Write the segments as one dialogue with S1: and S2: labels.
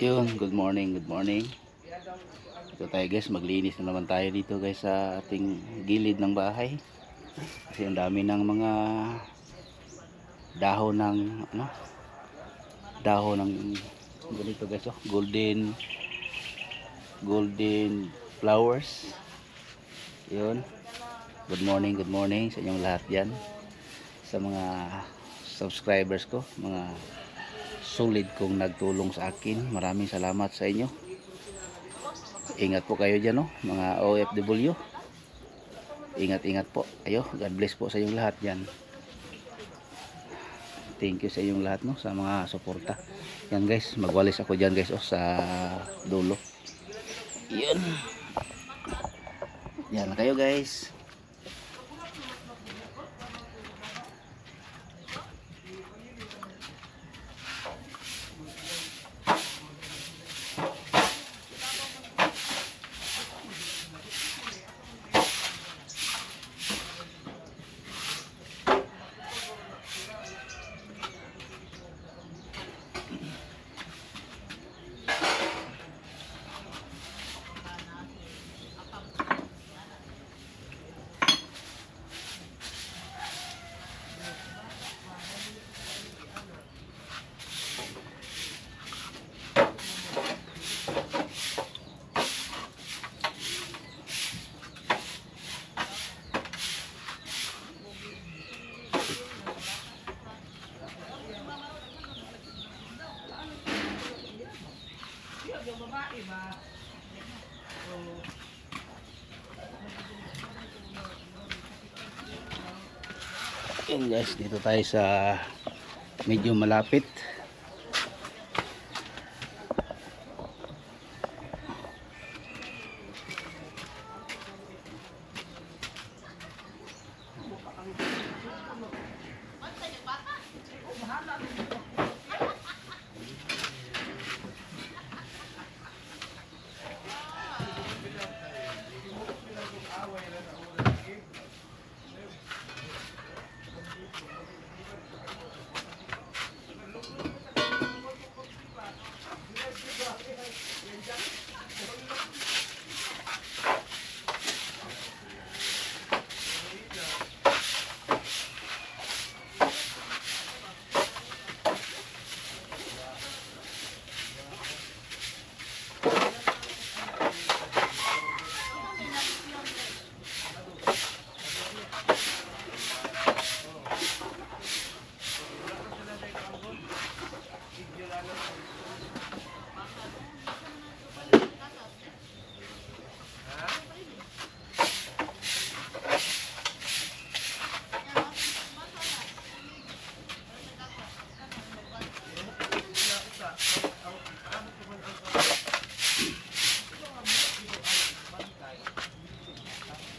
S1: Yun, good morning, good morning. Ito tayo guys, maglinis na naman tayo dito guys sa ating gilid ng bahay. Kasi ang dami ng mga dahon ng dahon ng ganito guys, oh, golden flowers. Yun. Good morning sa inyong lahat diyan. Sa mga subscribers ko, mga solid kong nagtulong sa akin. Maraming salamat sa inyo. Ingat po kayo dyan, no? Mga OFW. Ingat po ayo. God bless po sa inyong lahat dyan. Thank you sa inyong lahat, no? Sa mga suporta. Yan guys, magwalis ako dyan guys, oh, sa dulo. Yan. Yan na kayo guys. Yan guys, dito tayo sa medyo malapit.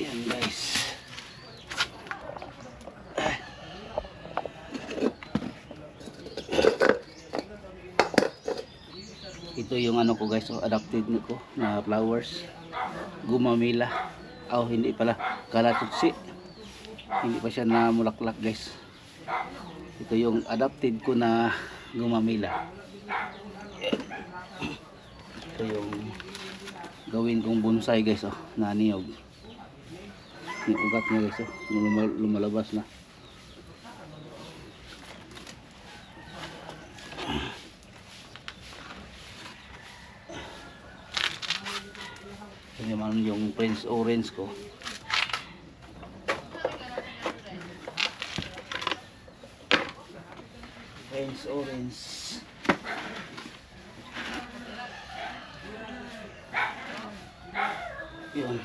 S1: Yan guys. Ito yung ano ko guys, so adapted ko na flowers. Gumamila. Oh, hindi pala. Kalatutsi. Hindi pa siya na mulaklak guys. Ito yung adapted ko na gumamila. Ito yung gawin kong bonsai guys, oh, na niyog. Yung ugat niya guys, oh, lumalabas na. Ito naman yung Prince Orange ko. Prince Orange. Yun.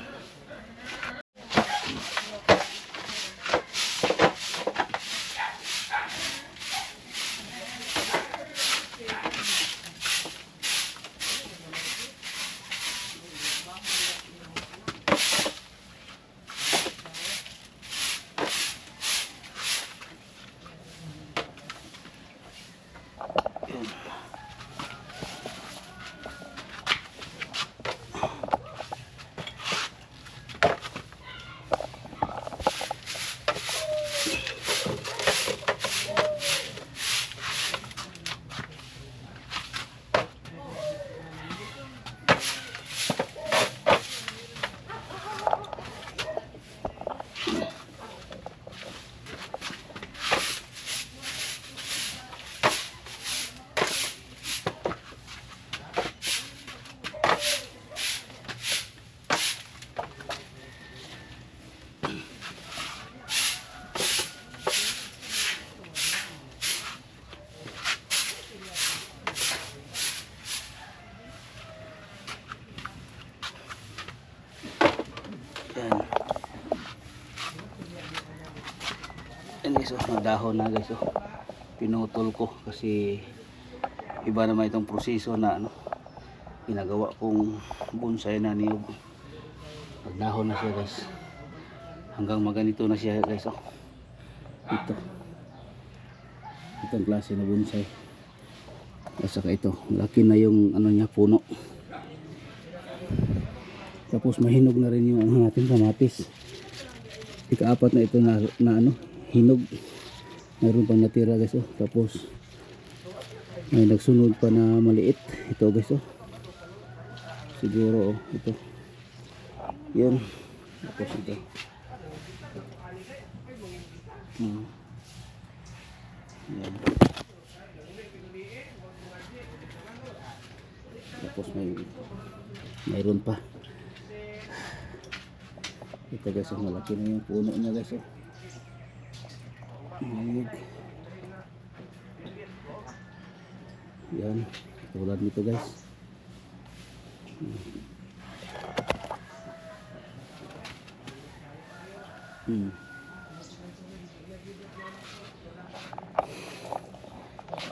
S1: mga dahon na guys, oh. Pinutol ko kasi iba naman itong proseso na ano, ginagawa kong bonsai na niyog. Nagdahon na siya guys, hanggang maganito na siya guys, oh. Itong klase na bonsai. At saka ito, laki na yung ano niya, puno. Tapos mahinog na rin yung ano natin, kamatis. Ika-apat na ito na ano, hinog. Mayroon pang natira guys, oh. Tapos may nagsunod pa na maliit. Ito guys, oh. Siguro, oh, ito. Yun. Tapos ito. Yan. Tapos mayroon pa. Ito guys, oh, malaki na yung puno niya guys, oh. Yan, tulad nito guys.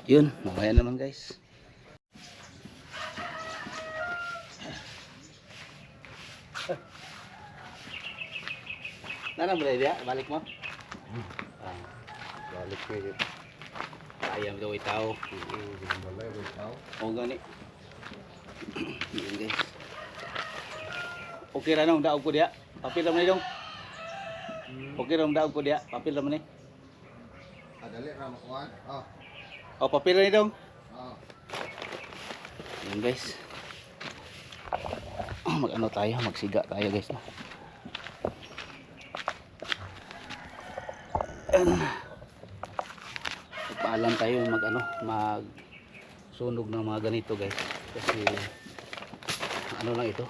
S1: Yun, mamaya naman guys. Nana boleh dia balik mo? Balik mo dito. Ayam daw itaw. O gani. Yun guys. Okay ra nung daog ko dia. Papil naman ni dong. Okay ra nung daog ko dia. Papil naman ni.
S2: Adali ra makuan.
S1: O papil ni dong.
S2: Oh.
S1: Yun guys. Mag-ano tayo, magsiga tayo guys, no? Paalam tayo mag sunog ng mga ganito guys, kasi ano lang ito,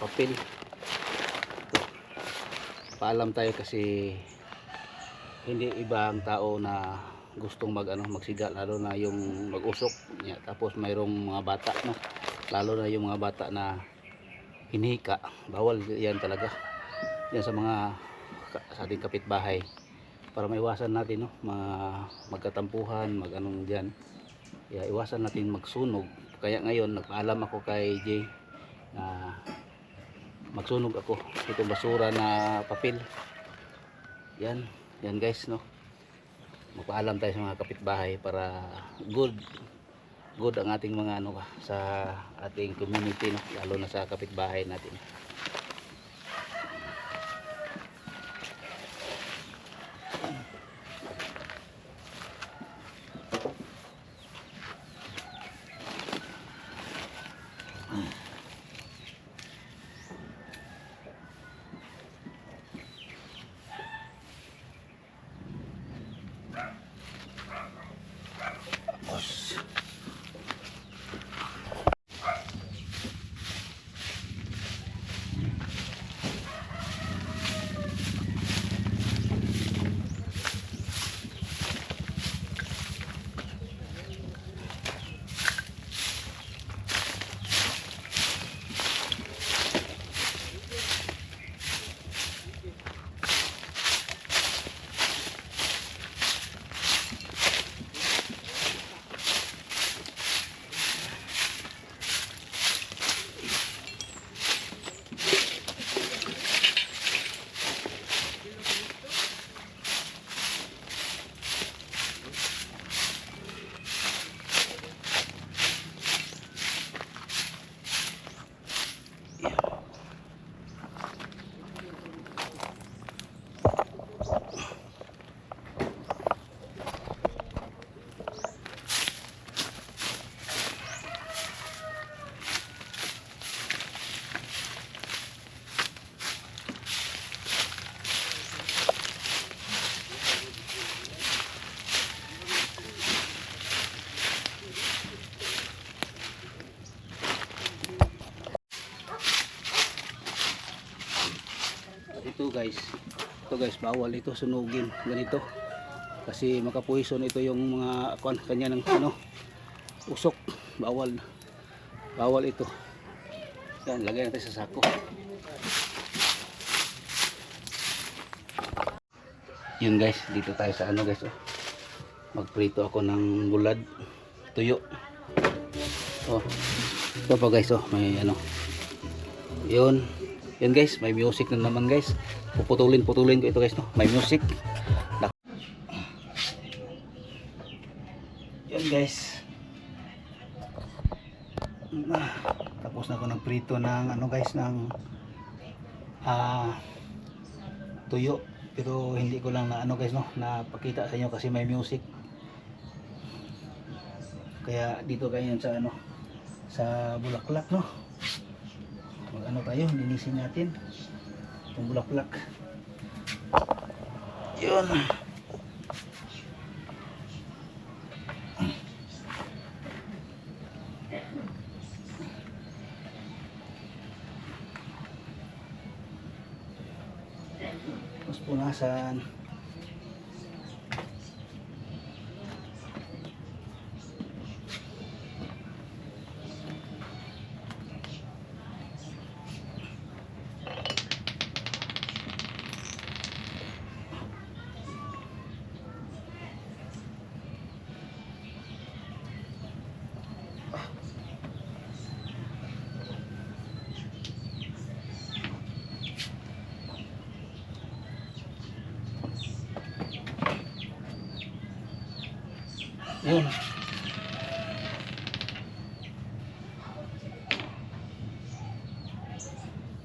S1: papel. Paalam tayo kasi hindi iba ang tao na gustong magsiga, lalo na yung mag-usok niya. Tapos mayroong mga bata, no? Lalo na yung mga bata na hinihika, bawal yan talaga yan sa sa ating kapitbahay, para maiwasan natin, no, magkatampuhan, mag-anong dyan. Iwasan natin magsunog. Kaya ngayon nagpaalam ako kay Jay na magsunog ako itong basura na papel. Yan guys, no, magpaalam tayo sa mga kapitbahay para good ang ating mga sa ating community, no, lalo na sa kapitbahay natin. Ito guys, bawal ito sunugin ganito kasi makapoison ito yung mga kanya ng usok. Bawal ito. Yan, lagay natin sa sako. Yun guys, dito tayo sa guys, oh. Magprito ako ng bulad, tuyo. Oh, ito pa guys, oh, may ano. Yun. Yun guys, may music na naman guys. Puputulin ko ito guys, no. May music. Yun guys. Tapos na ako nagprito ng ano guys, ng tuyo. Pero hindi ko lang na ano guys, no, napakita sa inyo kasi may music. Kaya dito kayo sa ano, sa bulaklak, no. Mag ano tayo, linisin natin itong bulaklak. Yun. Tapos punasan. Yun.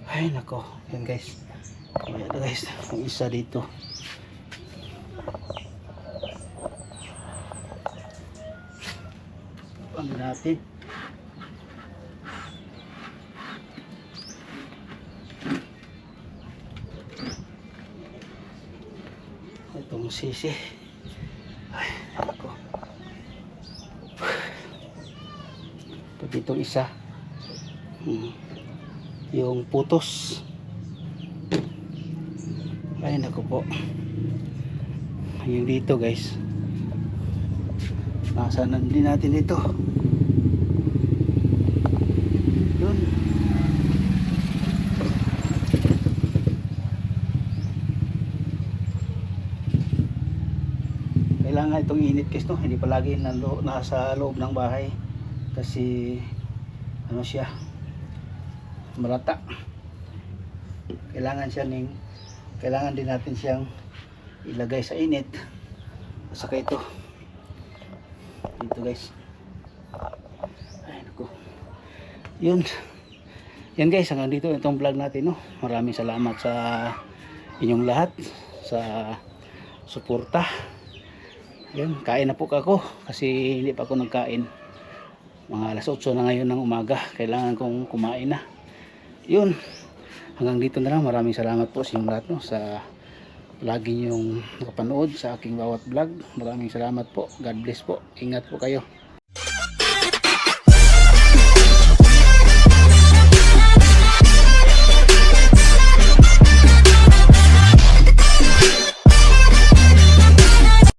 S1: Ay nako, yan guys. Ayan guys, ang isa dito. Ano natin? Itong sisi. Ay nako. Dito isa, yung putos. Ay naku po, yung dito guys, nasa din natin dito. Yun. Kailangan itong init guys, no? Hindi palagi nasa loob ng bahay kasi ano siya, malata. Kailangan din natin siyang ilagay sa init. Saka ito dito guys. Ay naku. Yun guys, hanggang dito itong vlog natin, no. Maraming salamat sa inyong lahat sa suporta. Yun, kain na po ako kasi hindi pa ako nagkain. Mga alas 8 na ngayon ng umaga. Kailangan kong kumain na. Yun. Hanggang dito na lang. Maraming salamat po sa inyong lahat, no, sa lagi niyong nakapanood sa aking bawat vlog. Maraming salamat po. God bless po. Ingat po kayo.